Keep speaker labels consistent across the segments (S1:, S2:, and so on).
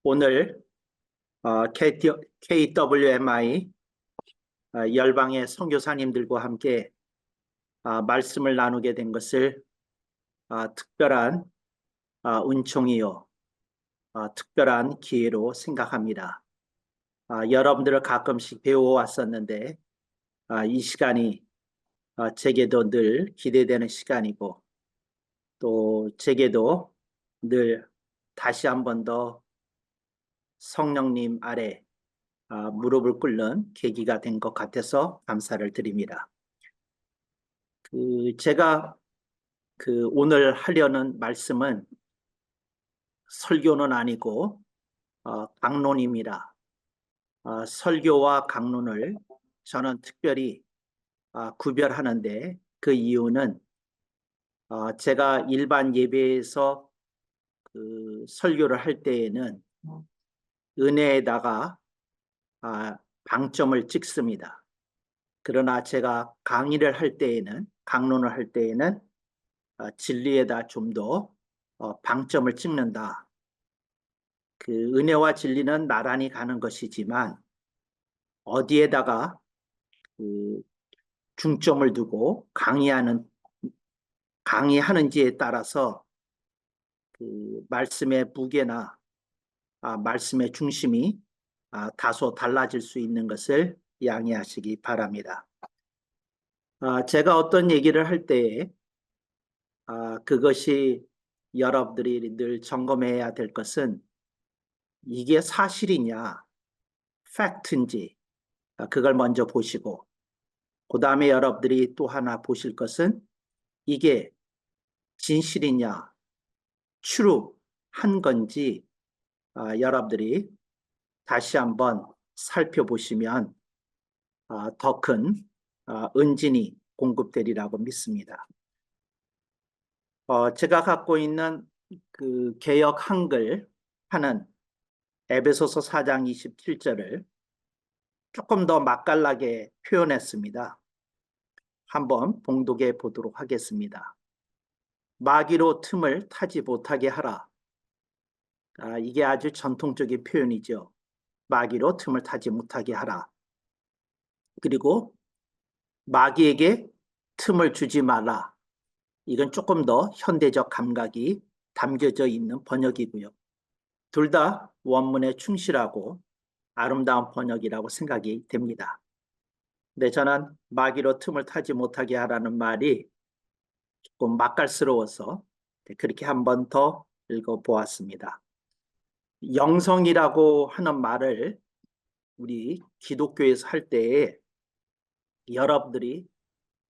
S1: 오늘 KWMI 열방의 선교사님들과 함께 말씀을 나누게 된 것을 특별한 은총이요, 특별한 기회로 생각합니다. 여러분들을 가끔씩 배워왔었는데 이 시간이 제게도 늘 기대되는 시간이고, 또 제게도 늘 다시 한 번 더 성령님 아래 무릎을 꿇는 계기가 된 것 같아서 감사를 드립니다. 제가 오늘 하려는 말씀은 설교는 아니고 강론입니다. 설교와 강론을 저는 특별히 구별하는데, 그 이유는 제가 일반 예배에서 설교를 할 때에는 은혜에다가 방점을 찍습니다. 그러나 제가 강의를 할 때에는, 강론을 할 때에는 진리에다 좀 더 방점을 찍는다. 은혜와 진리는 나란히 가는 것이지만 어디에다가 중점을 두고 강의하는지에 따라서 말씀의 무게나 말씀의 중심이 다소 달라질 수 있는 것을 양해하시기 바랍니다. 제가 어떤 얘기를 할 때에 그것이 여러분들이 늘 점검해야 될 것은 이게 사실이냐, 팩트인지 그걸 먼저 보시고, 그 다음에 여러분들이 또 하나 보실 것은 이게 진실이냐, true한 건지 여러분들이 다시 한번 살펴보시면 더 큰 은진이 공급되리라고 믿습니다. 제가 갖고 있는 개역 한글 하는 에베소서 4장 27절을 조금 더 맛깔나게 표현했습니다. 한번 봉독해 보도록 하겠습니다. 마귀로 틈을 타지 못하게 하라. 이게 아주 전통적인 표현이죠. 마귀로 틈을 타지 못하게 하라. 그리고 마귀에게 틈을 주지 말라. 이건 조금 더 현대적 감각이 담겨져 있는 번역이고요. 둘 다 원문에 충실하고 아름다운 번역이라고 생각이 됩니다. 근데 저는 마귀로 틈을 타지 못하게 하라는 말이 조금 맛깔스러워서 그렇게 한 번 더 읽어보았습니다. 영성이라고 하는 말을 우리 기독교에서 할 때에 여러분들이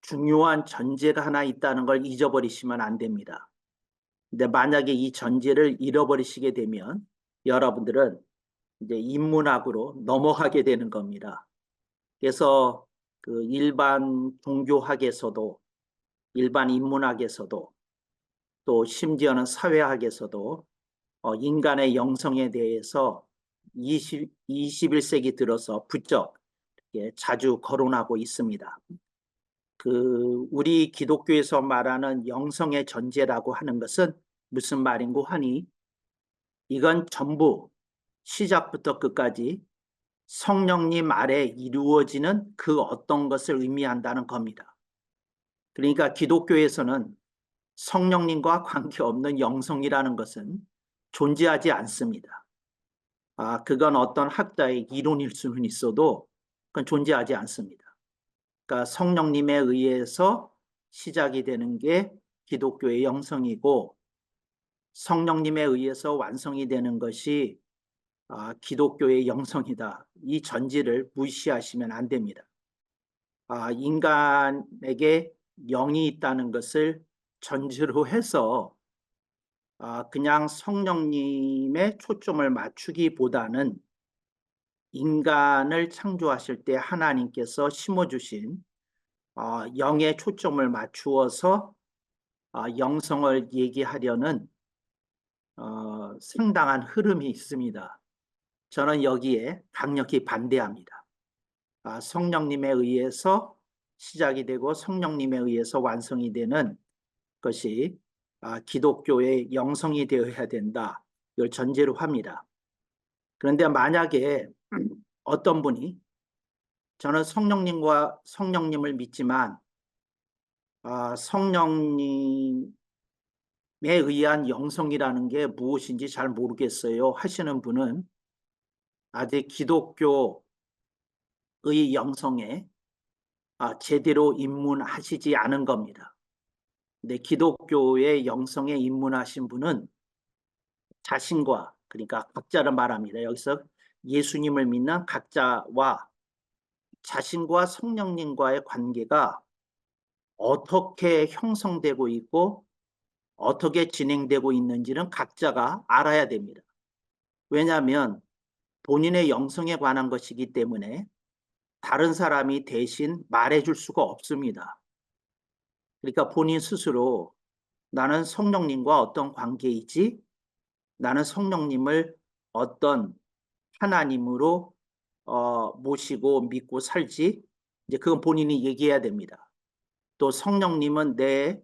S1: 중요한 전제가 하나 있다는 걸 잊어버리시면 안 됩니다. 근데 만약에 이 전제를 잃어버리시게 되면 여러분들은 이제 인문학으로 넘어가게 되는 겁니다. 그래서 일반 종교학에서도, 일반 인문학에서도, 또 심지어는 사회학에서도 인간의 영성에 대해서 21세기 들어서 부쩍 자주 거론하고 있습니다. 우리 기독교에서 말하는 영성의 전제라고 하는 것은 무슨 말인고 하니, 이건 전부 시작부터 끝까지 성령님 아래 이루어지는 그 어떤 것을 의미한다는 겁니다. 그러니까 기독교에서는 성령님과 관계없는 영성이라는 것은 존재하지 않습니다. 그건 어떤 학자의 이론일 수는 있어도 그건 존재하지 않습니다. 그러니까 성령님에 의해서 시작이 되는 게 기독교의 영성이고, 성령님에 의해서 완성이 되는 것이 기독교의 영성이다. 이 전제를 무시하시면 안 됩니다. 인간에게 영이 있다는 것을 전제로 해서 그냥 성령님의 초점을 맞추기보다는 인간을 창조하실 때 하나님께서 심어주신 영의 초점을 맞추어서 영성을 얘기하려는 상당한 흐름이 있습니다. 저는 여기에 강력히 반대합니다. 성령님에 의해서 시작이 되고 성령님에 의해서 완성이 되는 것이 기독교의 영성이 되어야 된다. 이걸 전제로 합니다. 그런데 만약에 어떤 분이 저는 성령님을 믿지만 성령님에 의한 영성이라는 게 무엇인지 잘 모르겠어요 하시는 분은 아직 기독교의 영성에 제대로 입문하시지 않은 겁니다. 근데 기독교의 영성에 입문하신 분은 자신과, 그러니까 각자를 말합니다. 여기서 예수님을 믿는 각자와 자신과 성령님과의 관계가 어떻게 형성되고 있고 어떻게 진행되고 있는지는 각자가 알아야 됩니다. 왜냐하면 본인의 영성에 관한 것이기 때문에 다른 사람이 대신 말해줄 수가 없습니다. 그러니까 본인 스스로 나는 성령님과 어떤 관계이지? 나는 성령님을 어떤 하나님으로 모시고 믿고 살지? 이제 그건 본인이 얘기해야 됩니다. 또 성령님은 내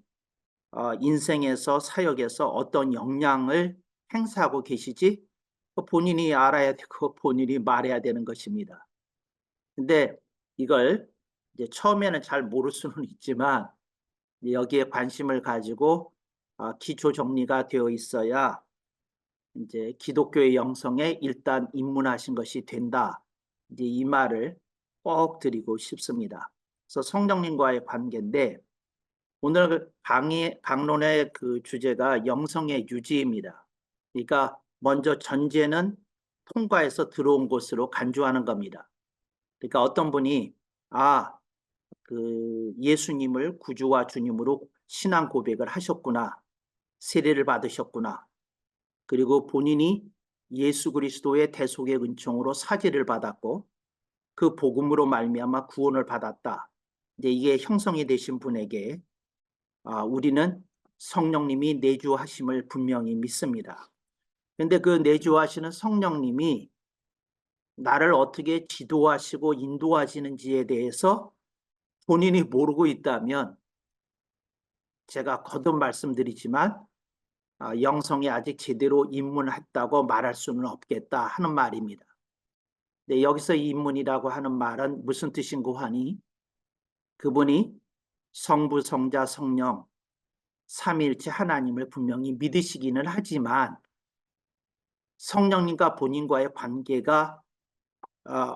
S1: 인생에서 사역에서 어떤 영향을 행사하고 계시지? 본인이 알아야 되고 본인이 말해야 되는 것입니다. 근데 이걸 이제 처음에는 잘 모를 수는 있지만 여기에 관심을 가지고 기초 정리가 되어 있어야 이제 기독교의 영성에 일단 입문하신 것이 된다. 이제 이 말을 꼭 드리고 싶습니다. 그래서 성령님과의 관계인데 오늘 강론의 그 주제가 영성의 유지입니다. 그러니까 먼저 전제는 통과해서 들어온 곳으로 간주하는 겁니다. 그러니까 어떤 분이 그 예수님을 구주와 주님으로 신앙 고백을 하셨구나. 세례를 받으셨구나. 그리고 본인이 예수 그리스도의 대속의 은총으로 사죄를 받았고 그 복음으로 말미암아 구원을 받았다. 이제 이게 형성이 되신 분에게 우리는 성령님이 내주하심을 분명히 믿습니다. 그런데 그 내주하시는 성령님이 나를 어떻게 지도하시고 인도하시는지에 대해서 본인이 모르고 있다면 제가 거듭 말씀드리지만 영성이 아직 제대로 입문했다고 말할 수는 없겠다 하는 말입니다. 네, 여기서 입문이라고 하는 말은 무슨 뜻인고 하니 그분이 성부, 성자, 성령 삼위일체 하나님을 분명히 믿으시기는 하지만 성령님과 본인과의 관계가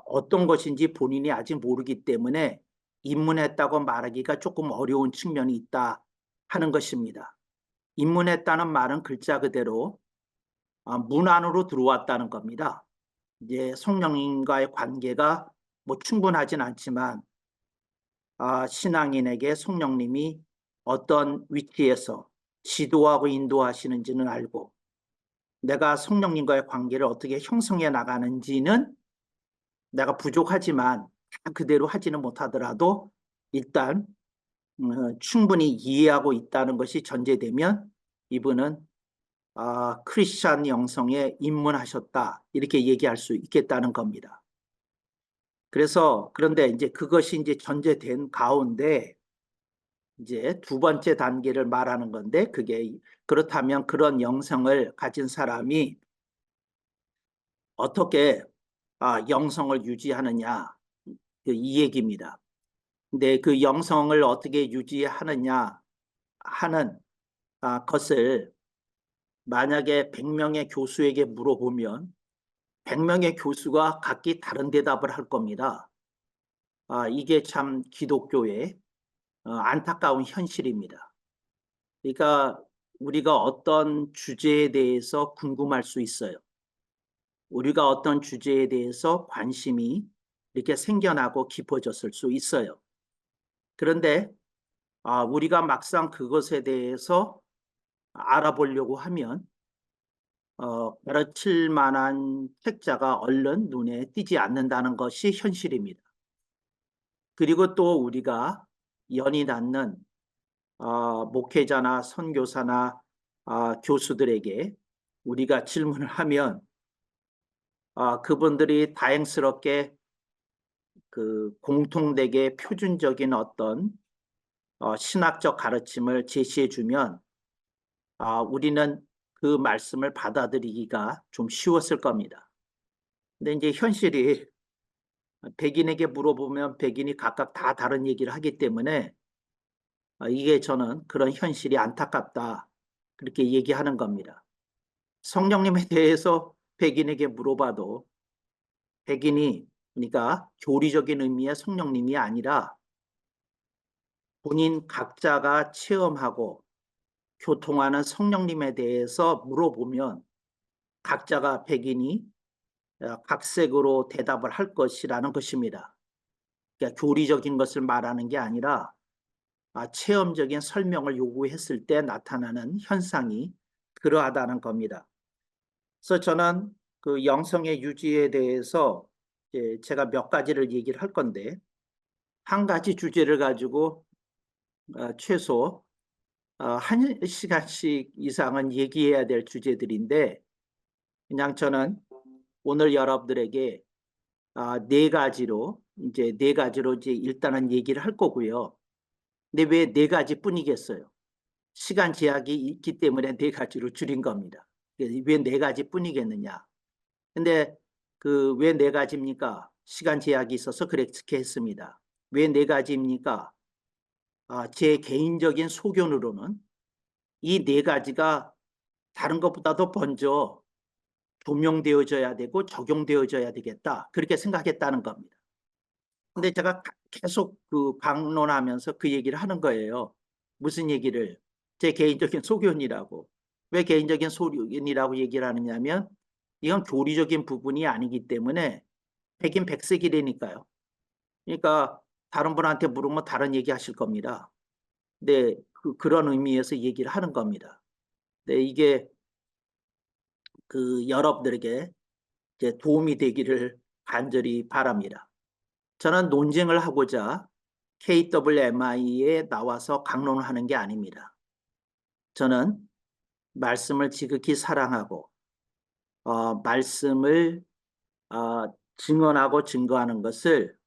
S1: 어떤 것인지 본인이 아직 모르기 때문에 입문했다고 말하기가 조금 어려운 측면이 있다 하는 것입니다. 입문했다는 말은 글자 그대로 문 안으로 들어왔다는 겁니다. 이제 성령님과의 관계가 뭐 충분하진 않지만 신앙인에게 성령님이 어떤 위치에서 지도하고 인도하시는지는 알고 내가 성령님과의 관계를 어떻게 형성해 나가는지는 내가 부족하지만 그대로 하지는 못하더라도 일단 충분히 이해하고 있다는 것이 전제되면 이분은 크리스찬 영성에 입문하셨다 이렇게 얘기할 수 있겠다는 겁니다. 그런데 이제 그것이 이제 전제된 가운데 이제 두 번째 단계를 말하는 건데 그게 그렇다면 그런 영성을 가진 사람이 어떻게 영성을 유지하느냐 이 얘기입니다. 근데 그 영성을 어떻게 유지하느냐 하는 것을 만약에 100명의 교수에게 물어보면 100명의 교수가 각기 다른 대답을 할 겁니다. 이게 참 기독교의 안타까운 현실입니다. 그러니까 우리가 어떤 주제에 대해서 궁금할 수 있어요. 우리가 어떤 주제에 대해서 관심이 이렇게 생겨나고 깊어졌을 수 있어요. 그런데 우리가 막상 그것에 대해서 알아보려고 하면 가르칠 만한 책자가 얼른 눈에 띄지 않는다는 것이 현실입니다. 그리고 또 우리가 연이 닿는 목회자나 선교사나 교수들에게 우리가 질문을 하면 그분들이 다행스럽게 그 공통되게 표준적인 어떤 신학적 가르침을 제시해 주면 우리는 그 말씀을 받아들이기가 좀 쉬웠을 겁니다. 근데 이제 현실이 백인에게 물어보면 백인이 각각 다 다른 얘기를 하기 때문에 이게 저는 그런 현실이 안타깝다. 그렇게 얘기하는 겁니다. 성령님에 대해서 백인에게 물어봐도 백인이 그러니까 교리적인 의미의 성령님이 아니라 본인 각자가 체험하고 교통하는 성령님에 대해서 물어보면 각자가 백인이 각색으로 대답을 할 것이라는 것입니다. 그러니까 교리적인 것을 말하는 게 아니라 체험적인 설명을 요구했을 때 나타나는 현상이 그러하다는 겁니다. 그래서 저는 그 영성의 유지에 대해서 제가 몇 가지를 얘기를 할 건데 한 가지 주제를 가지고 최소 1시간씩 이상은 얘기해야 될 주제들인데 그냥 저는 오늘 여러분들에게 네 가지로 이제 일단은 얘기를 할 거고요. 근데 왜 네 가지뿐이겠어요? 시간 제약이 있기 때문에 네 가지로 줄인 겁니다. 왜 네 가지뿐이겠느냐? 근데 그 왜 네 가지입니까? 시간 제약이 있어서 그렇게 했습니다. 왜 네 가지입니까? 제 개인적인 소견으로는 이 네 가지가 다른 것보다도 먼저 조명되어져야 되고 적용되어져야 되겠다. 그렇게 생각했다는 겁니다. 근데 제가 계속 그 강론하면서 그 얘기를 하는 거예요. 무슨 얘기를? 제 개인적인 소견이라고. 왜 개인적인 소견이라고 얘기를 하느냐면 이건 교리적인 부분이 아니기 때문에 백인 백색이라니까요. 그러니까 다른 분한테 물으면 다른 얘기 하실 겁니다. 근데 그런 의미에서 얘기를 하는 겁니다. 근데 이게 그 여러분들에게 이제 도움이 되기를 간절히 바랍니다. 저는 논쟁을 하고자 KWMI에 나와서 강론을 하는 게 아닙니다. 저는 말씀을 지극히 사랑하고 말씀을 증언하고 증거하는 것을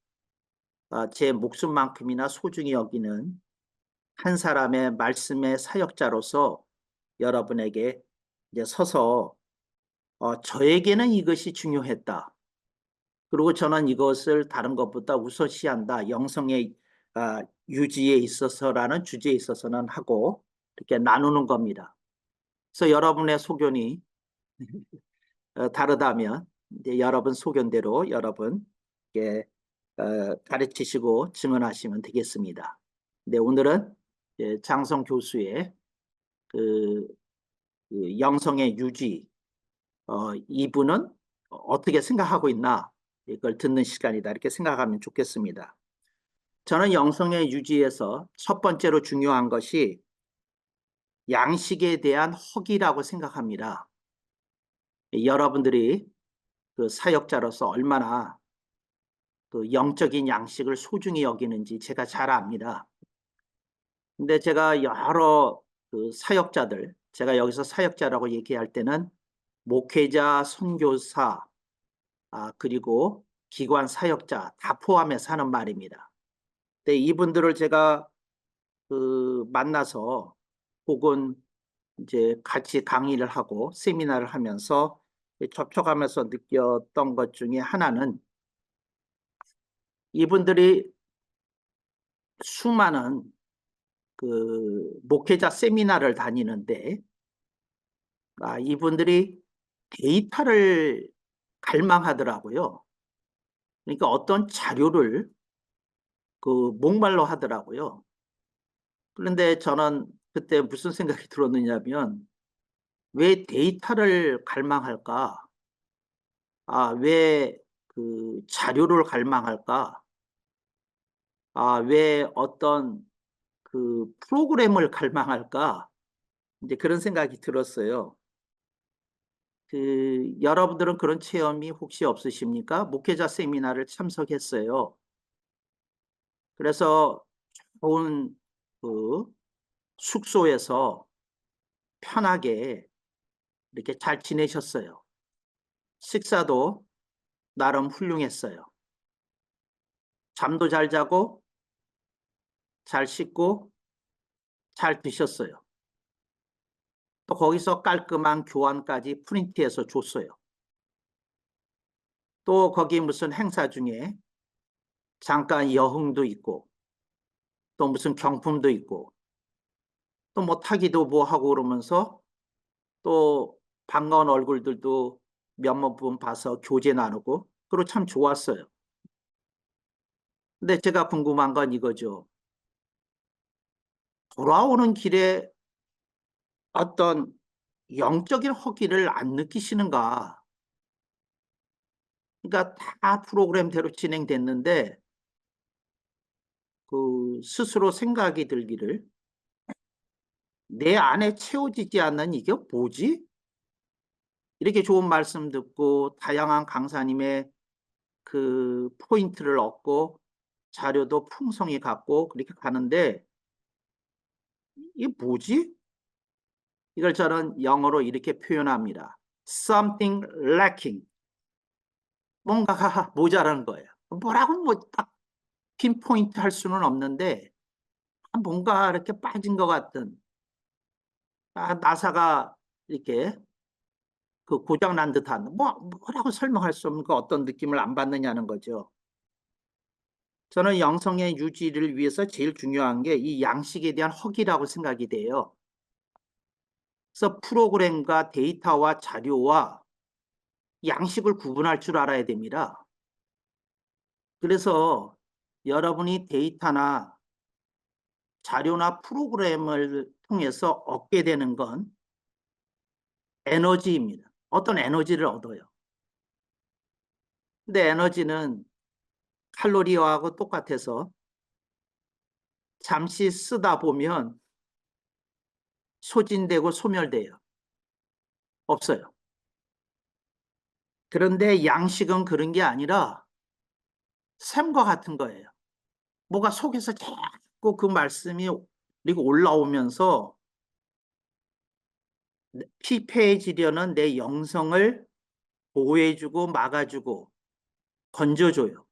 S1: 제 목숨만큼이나 소중히 여기는 한 사람의 말씀의 사역자로서 여러분에게 이제 서서 저에게는 이것이 중요했다. 그리고 저는 이것을 다른 것보다 우선시한다. 영성의 유지에 있어서라는 주제에 있어서는 하고 이렇게 나누는 겁니다. 그래서 여러분의 소견이 다르다면 이제 여러분 소견대로 여러분 가르치시고 증언하시면 되겠습니다. 근데 오늘은 장성 교수의 그, 그 영성의 유지 이분은 어떻게 생각하고 있나 이걸 듣는 시간이다 이렇게 생각하면 좋겠습니다. 저는 영성의 유지에서 첫 번째로 중요한 것이 양식에 대한 허기라고 생각합니다. 여러분들이 그 사역자로서 얼마나 그 영적인 양식을 소중히 여기는지 제가 잘 압니다. 근데 제가 여러 그 사역자들, 제가 여기서 사역자라고 얘기할 때는 목회자, 선교사, 그리고 기관 사역자 다 포함해서 하는 말입니다. 근데 이분들을 제가 그 만나서 혹은 이제 같이 강의를 하고 세미나를 하면서 접촉하면서 느꼈던 것 중에 하나는 이분들이 수많은 그 목회자 세미나를 다니는데 이분들이 데이터를 갈망하더라고요. 그러니까 어떤 자료를 그 목말라 하더라고요. 그런데 저는 그때 무슨 생각이 들었느냐면 왜 데이터를 갈망할까? 왜 그 자료를 갈망할까? 왜 어떤 그 프로그램을 갈망할까? 이제 그런 생각이 들었어요. 그 여러분들은 그런 체험이 혹시 없으십니까? 목회자 세미나를 참석했어요. 그래서 좋은 그 숙소에서 편하게 이렇게 잘 지내셨어요. 식사도 나름 훌륭했어요. 잠도 잘 자고 잘 씻고 잘 드셨어요. 또 거기서 깔끔한 교환까지 프린트해서 줬어요. 또 거기 무슨 행사 중에 잠깐 여흥도 있고 또 무슨 경품도 있고 또 뭐 타기도 뭐 하고 그러면서 또 반가운 얼굴들도 몇몇 분 봐서 교제 나누고 그리고 참 좋았어요. 근데 제가 궁금한 건 이거죠. 돌아오는 길에 어떤 영적인 허기를 안 느끼시는가? 그러니까 다 프로그램대로 진행됐는데 그 스스로 생각이 들기를 '내 안에 채워지지 않는 이게 뭐지?' 이렇게 좋은 말씀 듣고 다양한 강사님의 그 포인트를 얻고 자료도 풍성히 갖고 그렇게 가는데 '이게 뭐지?' 이걸 저는 영어로 이렇게 표현합니다. "Something lacking." 뭔가가 모자란 거예요. 뭐라고 뭐 딱 핀포인트 할 수는 없는데 뭔가 이렇게 빠진 것 같은 나사가 이렇게 그 고장 난 듯한 뭐라고 설명할 수 없는 그 어떤 느낌을 안 받느냐는 거죠. 저는 영성의 유지를 위해서 제일 중요한 게 이 양식에 대한 허기라고 생각이 돼요. 그래서 프로그램과 데이터와 자료와 양식을 구분할 줄 알아야 됩니다. 그래서 여러분이 데이터나 자료나 프로그램을 통해서 얻게 되는 건 에너지입니다. 어떤 에너지를 얻어요. 근데 에너지는 칼로리하고 똑같아서 잠시 쓰다 보면 소진되고 소멸돼요. 없어요. 그런데 양식은 그런 게 아니라 샘과 같은 거예요. 뭐가 속에서 자꾸 그 말씀이 그리고 올라오면서 피폐해지려는 내 영성을 보호해 주고 막아 주고 건져 줘요.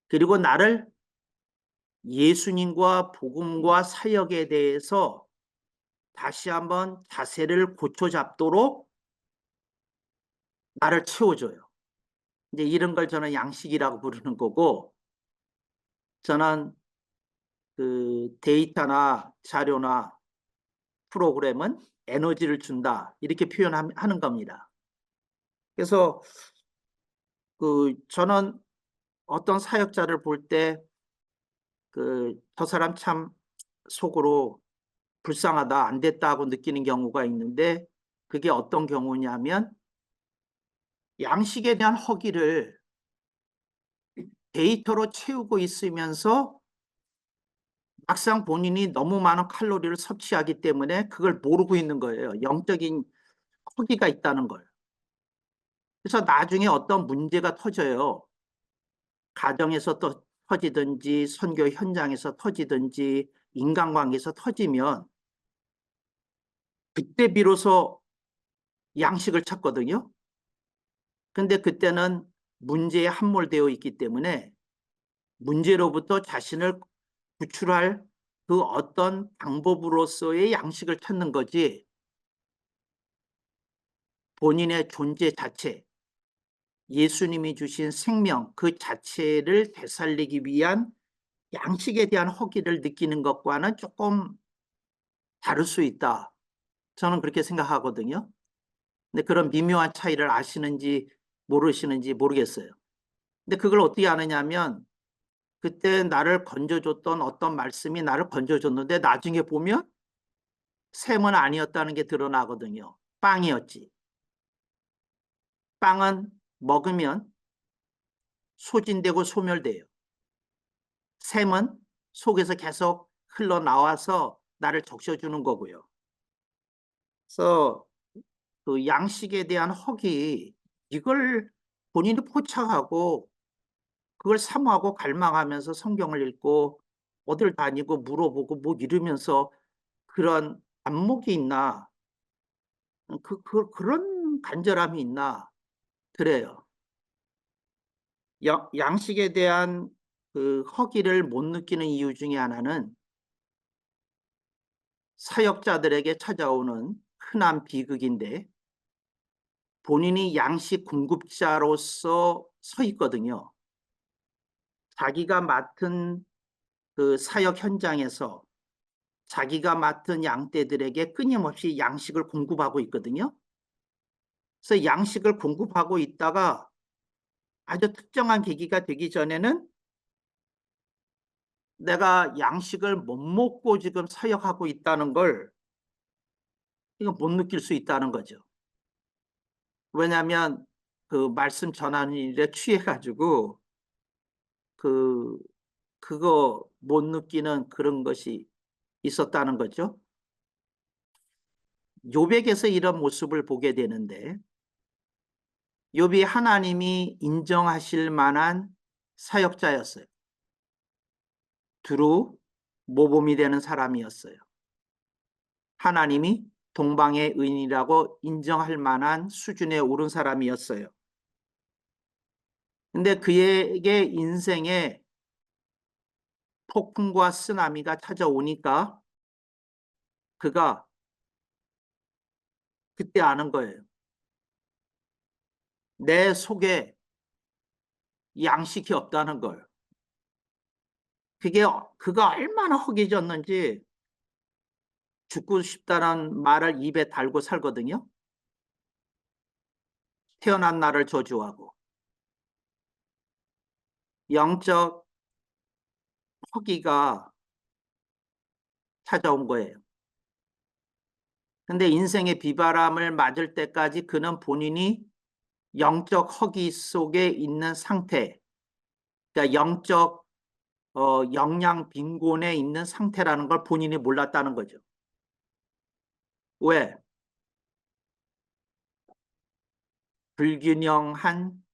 S1: 그리고 나를 예수님과 복음과 사역에 대해서 다시 한번 자세를 고쳐 잡도록 나를 채워 줘요. 이제 이런 걸 저는 양식이라고 부르는 거고 저는 그 데이터나 자료나 프로그램은 에너지를 준다. 이렇게 하는 겁니다. 그래서 그 저는 어떤 사역자를 볼 때 그 '저 사람 참 속으로 불쌍하다. 안 됐다.' 고 느끼는 경우가 있는데 그게 어떤 경우냐면 양식에 대한 허기를 데이터로 채우고 있으면서 막상 본인이 너무 많은 칼로리를 섭취하기 때문에 그걸 모르고 있는 거예요. 영적인 허기가 있다는 걸. 그래서 나중에 어떤 문제가 터져요. 가정에서 또 터지든지 선교 현장에서 터지든지 인간관계에서 터지면 그때 비로소 양식을 찾거든요. 근데 그때는 문제에 함몰되어 있기 때문에 문제로부터 자신을 구출할 그 어떤 방법으로서의 양식을 찾는 거지 본인의 존재 자체, 예수님이 주신 생명 그 자체를 되살리기 위한 양식에 대한 허기를 느끼는 것과는 조금 다를 수 있다. 저는 그렇게 생각하거든요. 근데 그런 미묘한 차이를 아시는지 모르시는지 모르겠어요. 근데 그걸 어떻게 아느냐면 그때 나를 건져줬던 어떤 말씀이 나를 건져줬는데 나중에 보면 샘은 아니었다는 게 드러나거든요. 빵이었지. 빵은 먹으면 소진되고 소멸돼요. 샘은 속에서 계속 흘러나와서 나를 적셔주는 거고요. 그래서 그 양식에 대한 허기 이걸 본인이 포착하고 그걸 사모하고 갈망하면서 성경을 읽고 어딜 다니고 물어보고 뭐 이러면서 그런 안목이 있나 그런 간절함이 있나 그래요. 양식에 대한 그 허기를 못 느끼는 이유 중에 하나는 사역자들에게 찾아오는 흔한 비극인데 본인이 양식 공급자로서 서 있거든요. 자기가 맡은 그 사역 현장에서 자기가 맡은 양떼들에게 끊임없이 양식을 공급하고 있거든요. 그래서 양식을 공급하고 있다가 아주 특정한 계기가 되기 전에는 내가 양식을 못 먹고 지금 사역하고 있다는 걸 이거 못 느낄 수 있다는 거죠. 왜냐하면 그 말씀 전하는 일에 취해가지고 그 그거 못 느끼는 그런 것이 있었다는 거죠. 욥에게서 이런 모습을 보게 되는데 욥이 하나님이 인정하실 만한 사역자였어요. 두루 모범이 되는 사람이었어요. 하나님이 동방의 의인이라고 인정할 만한 수준에 오른 사람이었어요. 근데 그에게 인생에 폭풍과 쓰나미가 찾아오니까 그가 그때 아는 거예요. 내 속에 양식이 없다는 걸. 그가 얼마나 허기졌는지 죽고 싶다는 말을 입에 달고 살거든요. 태어난 날을 저주하고 영적 허기가 찾아온 거예요. 근데 인생의 비바람을 맞을 때까지 그는 본인이 영적 허기 속에 있는 상태, 그러니까 영적 영양 빈곤에 있는 상태라는 걸 본인이 몰랐다는 거죠. 왜? 불균형한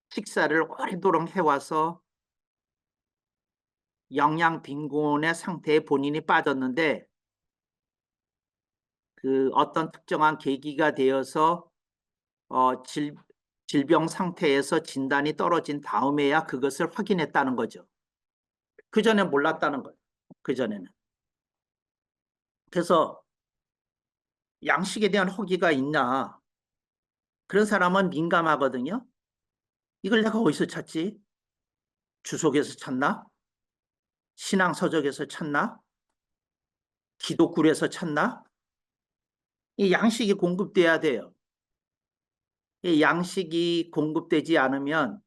S1: 식사를 오래도록 해와서 영양 빈곤의 상태에 본인이 빠졌는데 그 어떤 특정한 계기가 되어서 질병 상태에서 진단이 떨어진 다음에야 그것을 확인했다는 거죠. 그전에 몰랐다는 거예요. 그전에는. 그래서 양식에 대한 허기가 있나? 그런 사람은 민감하거든요. 이걸 내가 어디서 찾지? 주석에서 찾나? 신앙서적에서 찾나? 기독굴에서 찾나? 이 양식이 공급돼야 돼요. 이 양식이 공급되지 않으면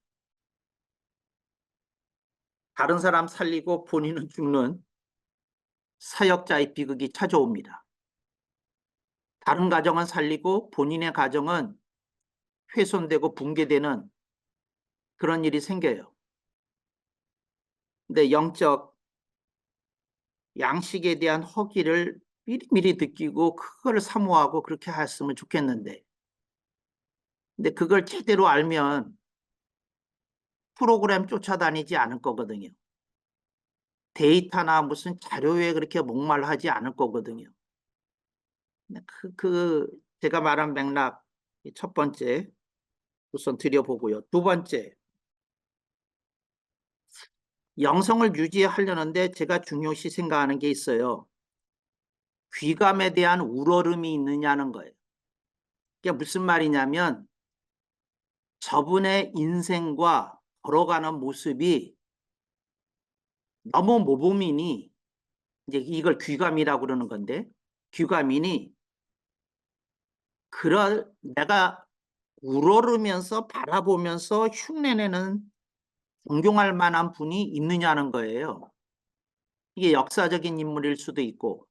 S1: 다른 사람 살리고 본인은 죽는 사역자의 비극이 찾아옵니다. 다른 가정은 살리고 본인의 가정은 훼손되고 붕괴되는 그런 일이 생겨요. 근데 영적 양식에 대한 허기를 미리미리 느끼고 그걸 사모하고 그렇게 했으면 좋겠는데 근데 그걸 제대로 알면 프로그램 쫓아다니지 않을 거거든요. 데이터나 무슨 자료에 그렇게 목말라하지 않을 거거든요. 제가 말한 맥락 첫 번째 우선 드려보고요. 두 번째, 영성을 유지하려는데 제가 중요시 생각하는 게 있어요. 귀감에 대한 우러름이 있느냐는 거예요. 그게 무슨 말이냐면 저분의 인생과 걸어가는 모습이 너무 모범이니 이제 이걸 귀감이라고 그러는 건데 귀감이니 내가 우러르면서 바라보면서 흉내내는 존경할 만한 분이 있느냐는 거예요. 이게 역사적인 인물일 수도 있고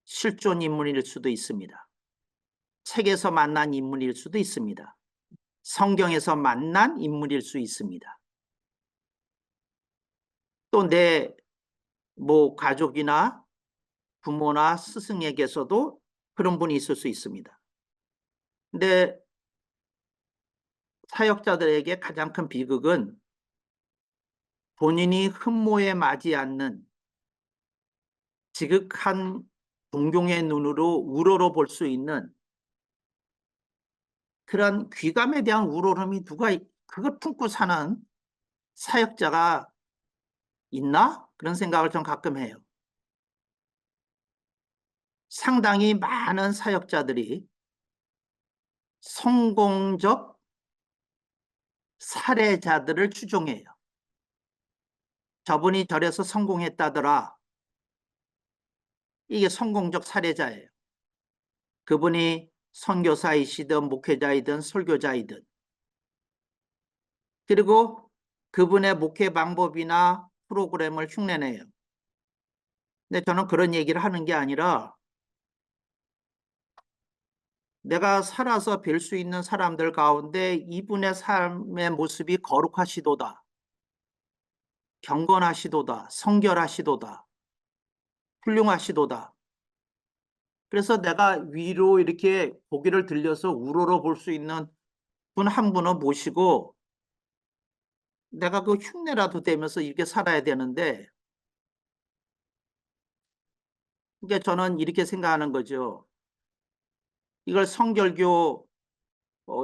S1: 실존 인물일 수도 있습니다. 책에서 만난 인물일 수도 있습니다. 성경에서 만난 인물일 수 있습니다. 또 내 가족이나 부모나 스승에게서도 그런 분이 있을 수 있습니다. 근데 사역자들에게 가장 큰 비극은 본인이 흠모에 맞지 않는 지극한 동경의 눈으로 우러러 볼 수 있는 그런 귀감에 대한 우러름이 그걸 품고 사는 사역자가 있나? 그런 생각을 좀 가끔 해요. 상당히 많은 사역자들이 성공적 사례자들을 추종해요. 저분이 저래서 성공했다더라. 이게 성공적 사례자예요. 그분이 선교사이시든 목회자이든 설교자이든. 그리고 그분의 목회 방법이나 프로그램을 흉내내요. 근데 저는 그런 얘기를 하는 게 아니라 내가 살아서 뵐 수 있는 사람들 가운데 이분의 삶의 모습이 거룩하시도다, 경건하시도다, 성결하시도다, 훌륭하시도다. 그래서 내가 위로 이렇게 고개를 들려서 우러러 볼 수 있는 분 한 분을 모시고 내가 그 흉내라도 대면서 이렇게 살아야 되는데, 그러니까 저는 이렇게 생각하는 거죠. 이걸 성결교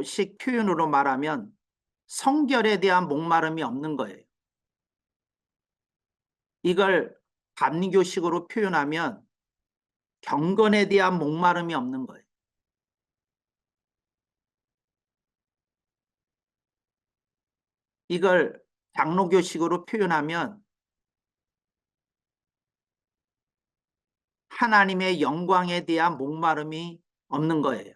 S1: 식 표현으로 말하면 성결에 대한 목마름이 없는 거예요. 이걸 감리교식으로 표현하면 경건에 대한 목마름이 없는 거예요. 이걸 장로교식으로 표현하면 하나님의 영광에 대한 목마름이 없는 거예요.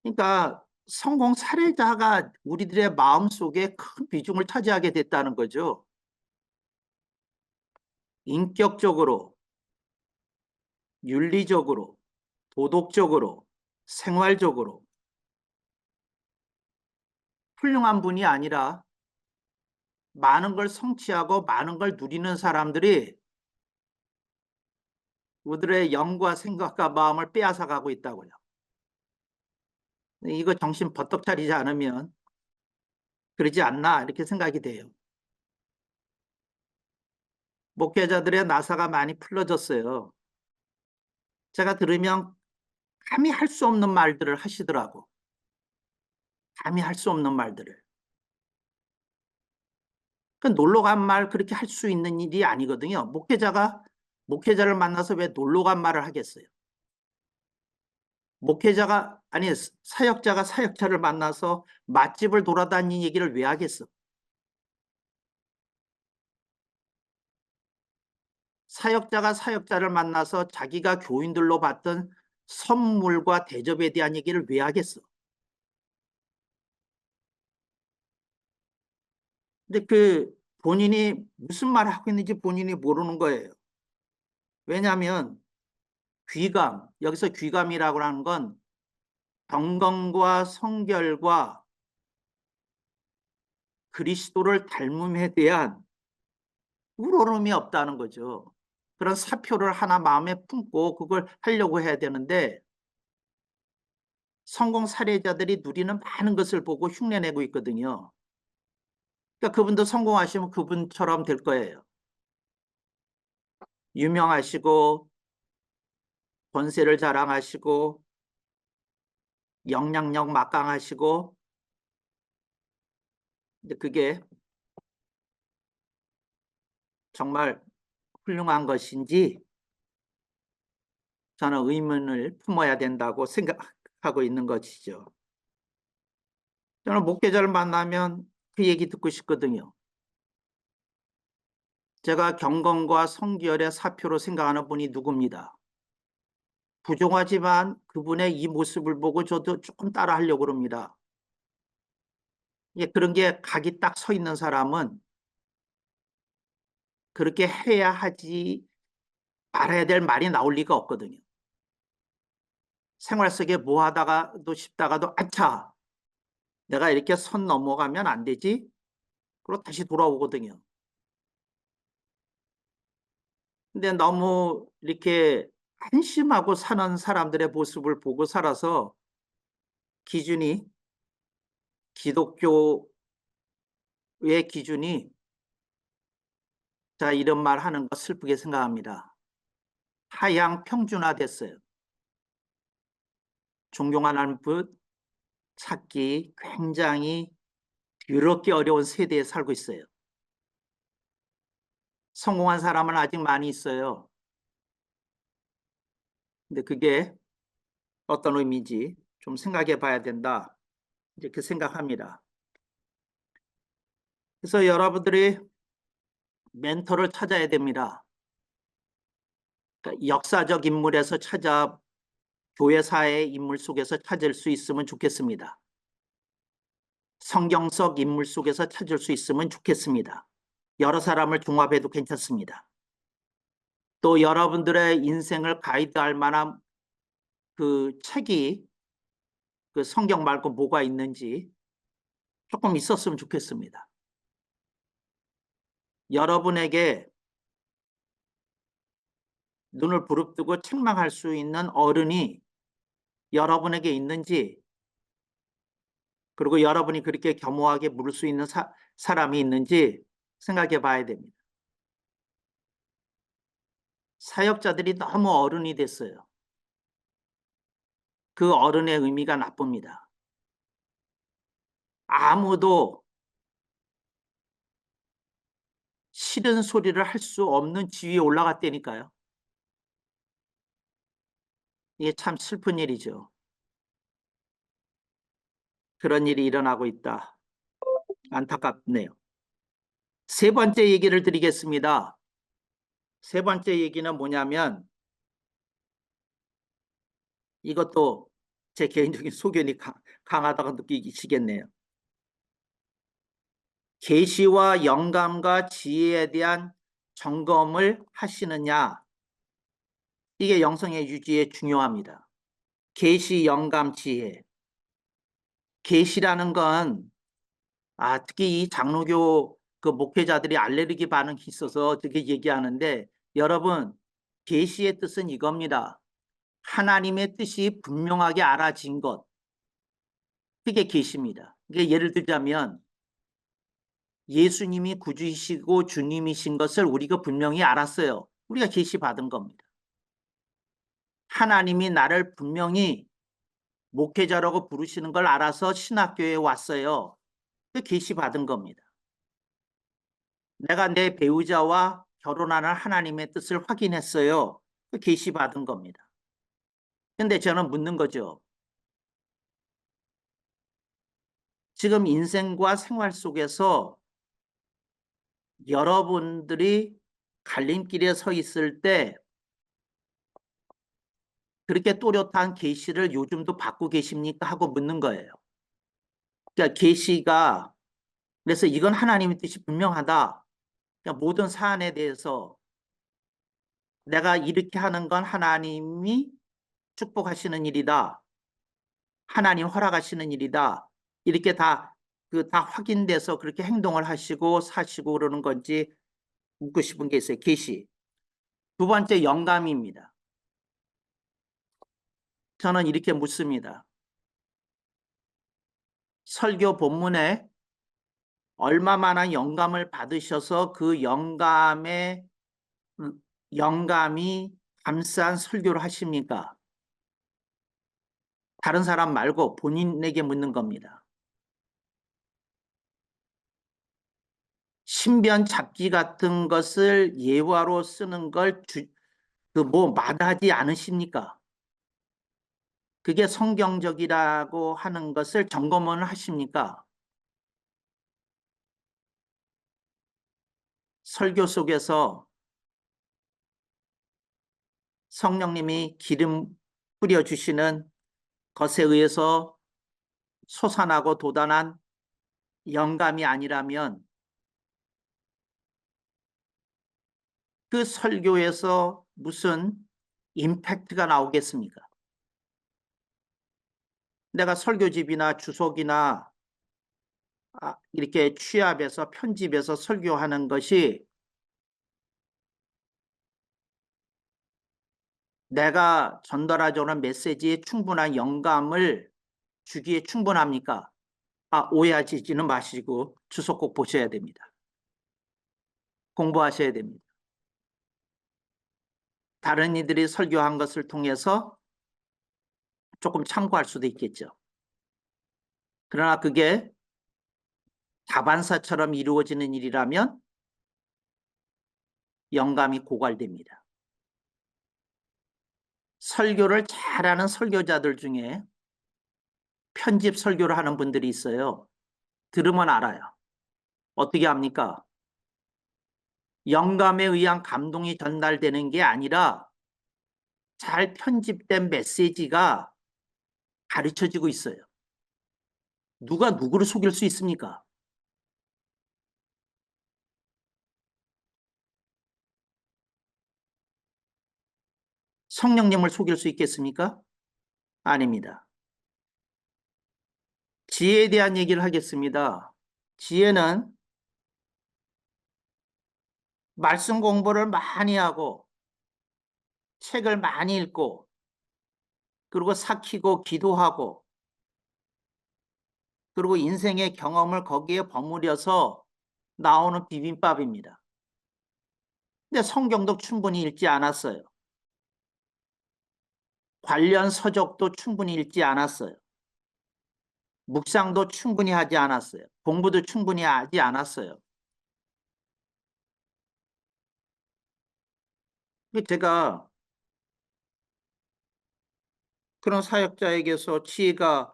S1: 그러니까 성공 사례자가 우리들의 마음속에 큰 비중을 차지하게 됐다는 거죠. 인격적으로, 윤리적으로, 도덕적으로, 생활적으로 훌륭한 분이 아니라 많은 걸 성취하고 많은 걸 누리는 사람들이 우리들의 영과 생각과 마음을 빼앗아가고 있다고요. 이거 정신 버떡 차리지 않으면 그러지 않나 이렇게 생각이 돼요. 목회자들의 나사가 많이 풀러졌어요. 제가 들으면 감히 할 수 없는 말들을 하시더라고. 감히 할 수 없는 말들을. 그 놀러 간 말 그렇게 할 수 있는 일이 아니거든요. 목회자를 만나서 왜 놀러 간 말을 하겠어요? 사역자가 사역자를 만나서 맛집을 돌아다니는 얘기를 왜 하겠어? 사역자가 사역자를 만나서 자기가 교인들로 받던 선물과 대접에 대한 얘기를 왜 하겠어? 근데 그 본인이 무슨 말을 하고 있는지 본인이 모르는 거예요. 왜냐하면 여기서 귀감이라고 하는 건 경건과 성결과 그리스도를 닮음에 대한 우러름이 없다는 거죠. 그런 사표를 하나 마음에 품고 그걸 하려고 해야 되는데 성공 사례자들이 누리는 많은 것을 보고 흉내내고 있거든요. 그러니까 그분도 성공하시면 그분처럼 될 거예요. 유명하시고 권세를 자랑하시고 영향력 막강하시고, 근데 그게 정말 훌륭한 것인지 저는 의문을 품어야 된다고 생각하고 있는 것이죠. 저는 목회자를 만나면 그 얘기 듣고 싶거든요. 제가 경건과 성결의 사표로 생각하는 분이 누굽니다. 부족하지만 그분의 이 모습을 보고 저도 조금 따라 하려고 합니다. 그런 게 각이 딱 서 있는 사람은 그렇게 해야 하지 말아야 될 말이 나올 리가 없거든요. 생활 속에 뭐 하다가도 싶다가도 아차, 내가 이렇게 선 넘어가면 안 되지? 그리고 다시 돌아오거든요. 근데 너무 이렇게 한심하고 사는 사람들의 모습을 보고 살아서 기준이 기독교의 기준이, 자 이런 말 하는 거 슬프게 생각합니다. 하향 평준화됐어요. 존경하는 분 찾기 굉장히 더럽게 어려운 세대에 살고 있어요. 성공한 사람은 아직 많이 있어요. 근데 그게 어떤 의미인지 좀 생각해 봐야 된다. 이렇게 생각합니다. 그래서 여러분들이 멘토를 찾아야 됩니다. 그러니까 역사적 인물에서 찾아 교회사의 인물 속에서 찾을 수 있으면 좋겠습니다. 성경 속 인물 속에서 찾을 수 있으면 좋겠습니다. 여러 사람을 종합해도 괜찮습니다. 또 여러분들의 인생을 가이드할 만한 그 책이 그 성경 말고 뭐가 있는지 조금 있었으면 좋겠습니다. 여러분에게 눈을 부릅뜨고 책망할 수 있는 어른이 여러분에게 있는지, 그리고 여러분이 그렇게 겸허하게 물을 수 있는 사람이 있는지 생각해 봐야 됩니다. 사역자들이 너무 어른이 됐어요. 그 어른의 의미가 나쁩니다. 아무도 싫은 소리를 할 수 없는 지위에 올라갔다니까요. 이게 참 슬픈 일이죠. 그런 일이 일어나고 있다. 안타깝네요. 세 번째 얘기를 드리겠습니다. 세 번째 얘기는 뭐냐면, 이것도 제 개인적인 소견이 강하다고 느끼시겠네요. 계시와 영감과 지혜에 대한 점검을 하시느냐, 이게 영성의 유지에 중요합니다. 계시, 영감, 지혜. 계시라는 건 특히 이 장로교 그 목회자들이 알레르기 반응이 있어서 그렇게 얘기하는데, 여러분, 계시의 뜻은 이겁니다. 하나님의 뜻이 분명하게 알아진 것. 그게 계시입니다. 이게 예를 들자면 예수님이 구주이시고 주님이신 것을 우리가 분명히 알았어요. 우리가 계시 받은 겁니다. 하나님이 나를 분명히 목회자라고 부르시는 걸 알아서 신학교에 왔어요. 그 계시 받은 겁니다. 내가 내 배우자와 결혼하는 하나님의 뜻을 확인했어요. 그 계시 받은 겁니다. 근데 저는 묻는 거죠. 지금 인생과 생활 속에서 여러분들이 갈림길에 서 있을 때 그렇게 또렷한 계시를 요즘도 받고 계십니까? 하고 묻는 거예요. 그러니까 계시가, 그래서 이건 하나님의 뜻이 분명하다. 그러니까 모든 사안에 대해서 내가 이렇게 하는 건 하나님이 축복하시는 일이다. 하나님 허락하시는 일이다. 이렇게 다 확인돼서 그렇게 행동을 하시고 사시고 그러는 건지 묻고 싶은 게 있어요. 계시. 두 번째, 영감입니다. 저는 이렇게 묻습니다. 설교 본문에 얼마만한 영감을 받으셔서 그 영감이 감싸한 설교를 하십니까? 다른 사람 말고 본인에게 묻는 겁니다. 신변 잡기 같은 것을 예화로 쓰는 걸 마다하지 않으십니까? 그게 성경적이라고 하는 것을 점검을 하십니까? 설교 속에서 성령님이 기름 뿌려주시는 것에 의해서 솟아나고 돋아난 영감이 아니라면 그 설교에서 무슨 임팩트가 나오겠습니까? 내가 설교집이나 주석이나 이렇게 취합해서 편집해서 설교하는 것이 내가 전달하려는 메시지에 충분한 영감을 주기에 충분합니까? 오해하지는 마시고 주석 꼭 보셔야 됩니다. 공부하셔야 됩니다. 다른 이들이 설교한 것을 통해서 조금 참고할 수도 있겠죠. 그러나 그게 다반사처럼 이루어지는 일이라면 영감이 고갈됩니다. 설교를 잘하는 설교자들 중에 편집 설교를 하는 분들이 있어요. 들으면 알아요. 어떻게 합니까? 영감에 의한 감동이 전달되는 게 아니라 잘 편집된 메시지가 가르쳐지고 있어요. 누가 누구를 속일 수 있습니까? 성령님을 속일 수 있겠습니까? 아닙니다. 지혜에 대한 얘기를 하겠습니다. 지혜는 말씀 공부를 많이 하고 책을 많이 읽고 그리고 삭히고 기도하고 그리고 인생의 경험을 거기에 버무려서 나오는 비빔밥입니다. 근데 성경도 충분히 읽지 않았어요. 관련 서적도 충분히 읽지 않았어요. 묵상도 충분히 하지 않았어요. 공부도 충분히 하지 않았어요. 제가 그런 사역자에게서 지혜가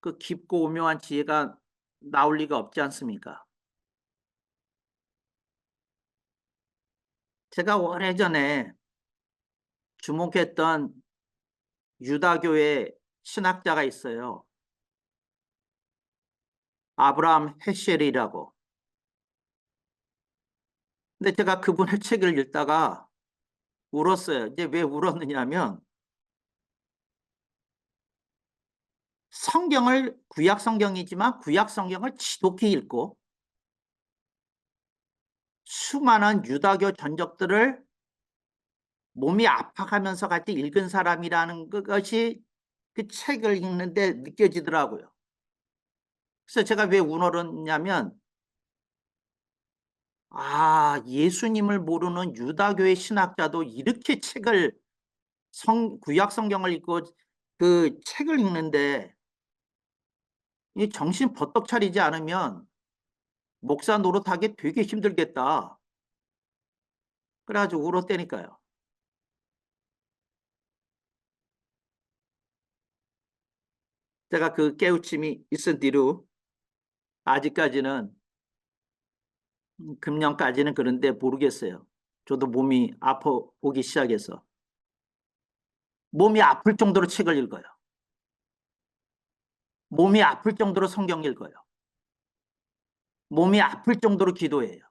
S1: 그 깊고 오묘한 지혜가 나올 리가 없지 않습니까? 제가 오래전에 주목했던 유다교의 신학자가 있어요. 아브라함 헤셸이라고. 근데 제가 그분의 책을 읽다가 울었어요. 이제 왜 울었느냐면 성경을 구약 성경이지만 구약 성경을 지독히 읽고 수많은 유다교 전적들을 몸이 아파가면서 같이 읽은 사람이라는 것이 그 책을 읽는데 느껴지더라고요. 그래서 제가 왜 울었냐면 아, 예수님을 모르는 유다교의 신학자도 이렇게 책을 구약 성경을 읽고 그 책을 읽는데 이 정신 버떡 차리지 않으면 목사 노릇하기 되게 힘들겠다. 그래가지고 울었다니까요. 제가 그 깨우침이 있은 뒤로 아직까지는 금년까지는 그런데 모르겠어요. 저도 몸이 아파 보기 시작해서 몸이 아플 정도로 책을 읽어요. 몸이 아플 정도로 성경 읽어요. 몸이 아플 정도로 기도해요.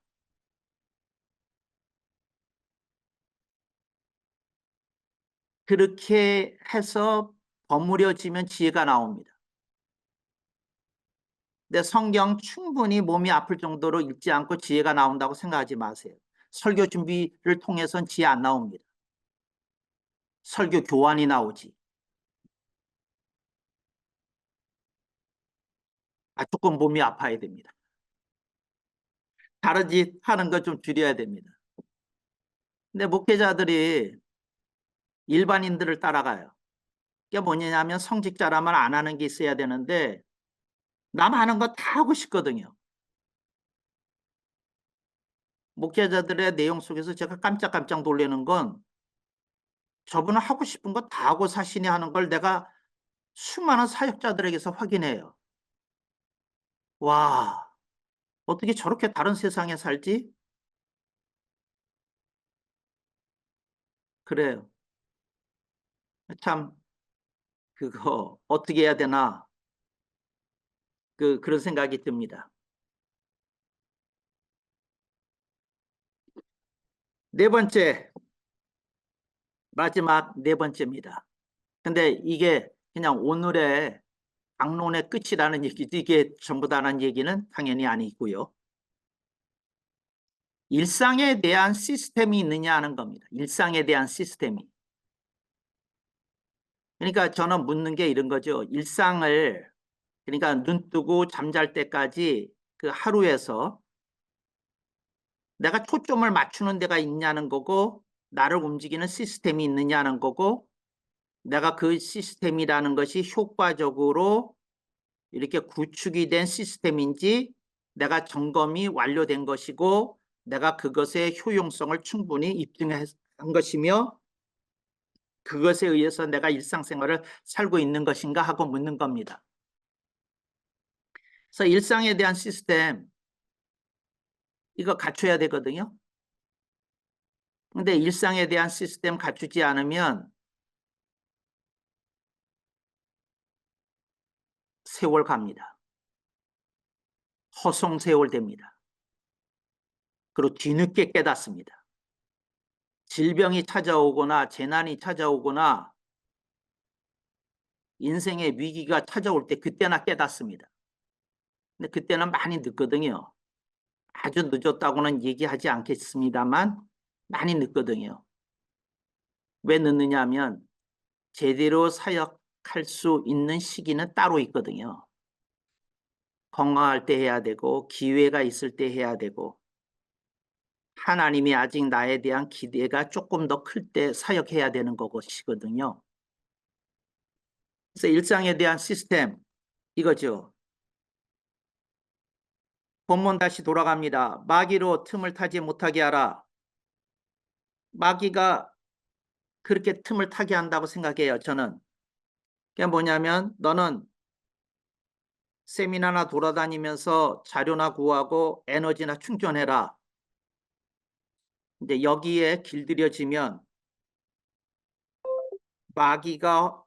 S1: 그렇게 해서 버무려지면 지혜가 나옵니다. 근데 성경 충분히 몸이 아플 정도로 읽지 않고 지혜가 나온다고 생각하지 마세요. 설교 준비를 통해서는 지혜 안 나옵니다. 설교 교환이 나오지. 조금 몸이 아파야 됩니다. 다른 짓 하는 거 좀 줄여야 됩니다. 근데 목회자들이 일반인들을 따라가요. 그게 뭐냐면 성직자라면 안 하는 게 있어야 되는데 남 하는 거 다 하고 싶거든요. 목회자들의 내용 속에서 제가 깜짝깜짝 놀라는 건 저분은 하고 싶은 거 다 하고 사시네 하는 걸 내가 수많은 사역자들에게서 확인해요. 와, 어떻게 저렇게 다른 세상에 살지? 그래요. 참, 그거 어떻게 해야 되나? 그런 생각이 듭니다. 네 번째, 마지막 네 번째입니다. 근데 이게 그냥 오늘의 강론의 끝이라는 얘기지 이게 전부 다라는 얘기는 당연히 아니고요. 일상에 대한 시스템이 있느냐 하는 겁니다. 일상에 대한 시스템이. 그러니까 저는 묻는 게 이런 거죠. 일상을 그러니까 눈 뜨고 잠잘 때까지 그 하루에서 내가 초점을 맞추는 데가 있냐는 거고 나를 움직이는 시스템이 있느냐는 거고 내가 그 시스템이라는 것이 효과적으로 이렇게 구축이 된 시스템인지 내가 점검이 완료된 것이고 내가 그것의 효용성을 충분히 입증한 것이며 그것에 의해서 내가 일상생활을 살고 있는 것인가 하고 묻는 겁니다. 그래서 일상에 대한 시스템 이거 갖춰야 되거든요. 근데 일상에 대한 시스템 갖추지 않으면 세월 갑니다. 허송세월 됩니다. 그리고 뒤늦게 깨닫습니다. 질병이 찾아오거나 재난이 찾아오거나 인생의 위기가 찾아올 때 그때나 깨닫습니다. 근데 그때는 많이 늦거든요. 아주 늦었다고는 얘기하지 않겠습니다만 많이 늦거든요. 왜 늦느냐 하면 제대로 사역할 수 있는 시기는 따로 있거든요. 건강할 때 해야 되고 기회가 있을 때 해야 되고 하나님이 아직 나에 대한 기대가 조금 더 클 때 사역해야 되는 것이거든요. 그래서 일상에 대한 시스템 이거죠. 본문 다시 돌아갑니다. 마귀로 틈을 타지 못하게 하라. 마귀가 그렇게 틈을 타게 한다고 생각해요. 저는. 그게 뭐냐면 너는 세미나나 돌아다니면서 자료나 구하고 에너지나 충전해라. 근데 여기에 길들여지면 마귀가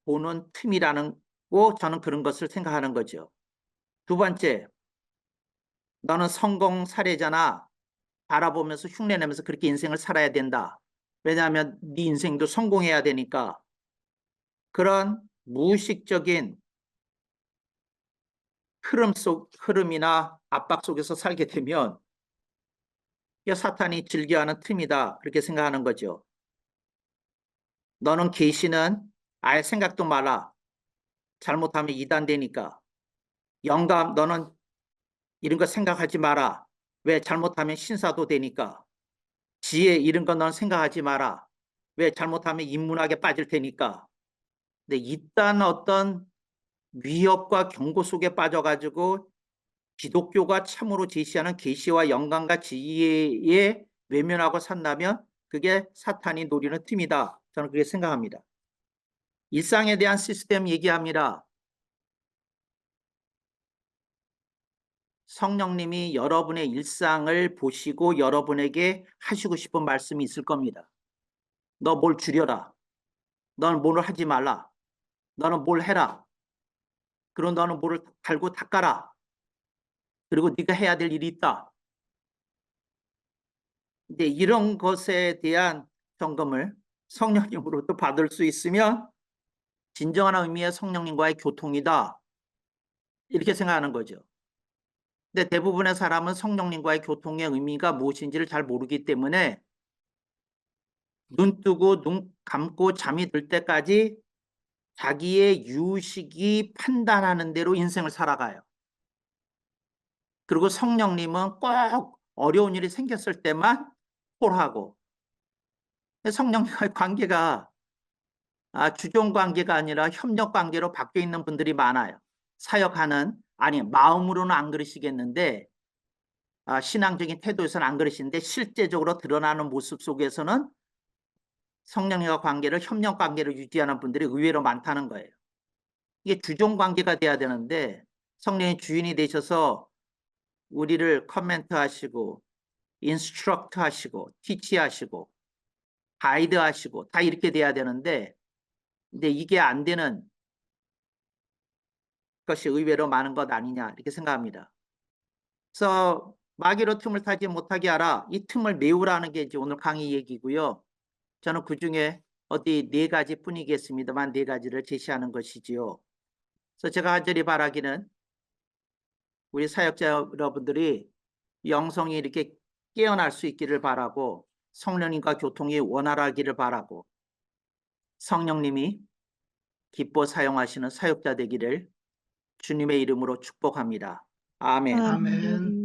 S1: 보는 틈이라는 거 저는 그런 것을 생각하는 거죠. 두 번째, 너는 성공 사례자나 바라보면서 흉내내면서 그렇게 인생을 살아야 된다. 왜냐하면 네 인생도 성공해야 되니까. 그런 무의식적인 흐름이나 압박 속에서 살게 되면 이게 사탄이 즐겨하는 틈이다. 그렇게 생각하는 거죠. 너는 계시는 아예 생각도 말라. 잘못하면 이단되니까. 영감 너는 이런 거 생각하지 마라. 왜? 잘못하면 신사도 되니까. 지혜 이런 거 넌 생각하지 마라. 왜? 잘못하면 인문학에 빠질 테니까. 근데 이딴 어떤 위협과 경고 속에 빠져가지고 기독교가 참으로 제시하는 계시와 영감과 지혜에 외면하고 산다면 그게 사탄이 노리는 틈이다. 저는 그렇게 생각합니다. 일상에 대한 시스템 얘기합니다. 성령님이 여러분의 일상을 보시고 여러분에게 하시고 싶은 말씀이 있을 겁니다. 너 뭘 줄여라. 너는 뭘 하지 말라. 너는 뭘 해라. 그리고 너는 뭐를 갈고 닦아라. 그리고 네가 해야 될 일이 있다. 근데 이런 것에 대한 점검을 성령님으로부터 받을 수 있으면 진정한 의미의 성령님과의 교통이다. 이렇게 생각하는 거죠. 근데 대부분의 사람은 성령님과의 교통의 의미가 무엇인지를 잘 모르기 때문에 눈 뜨고 눈 감고 잠이 들 때까지 자기의 유식이 판단하는 대로 인생을 살아가요. 그리고 성령님은 꼭 어려운 일이 생겼을 때만 콜하고 성령님과의 관계가 주종 관계가 아니라 협력 관계로 바뀌어 있는 분들이 많아요. 사역하는 아니 마음으로는 안 그러시겠는데 신앙적인 태도에서는 안 그러시는데 실제적으로 드러나는 모습 속에서는 성령님과 관계를 협력 관계를 유지하는 분들이 의외로 많다는 거예요. 이게 주종 관계가 돼야 되는데 성령의 주인이 되셔서 우리를 커멘트 하시고 인스트럭트 하시고 티치 하시고 가이드 하시고 다 이렇게 돼야 되는데 근데 이게 안 되는 것이 의외로 많은 것 아니냐 이렇게 생각합니다. 그래서 마귀로 틈을 타지 못하게 하라. 이 틈을 메우라는 게 이제 오늘 강의 얘기고요. 저는 그중에 어디 4가지 뿐이겠습니다만 4가지를 제시하는 것이지요. 그래서 제가 간절히 바라기는 우리 사역자 여러분들이 영성이 이렇게 깨어날 수 있기를 바라고 성령님과 교통이 원활하기를 바라고 성령님이 기뻐 사용하시는 사역자 되기를 주님의 이름으로 축복합니다. 아멘.
S2: 아멘.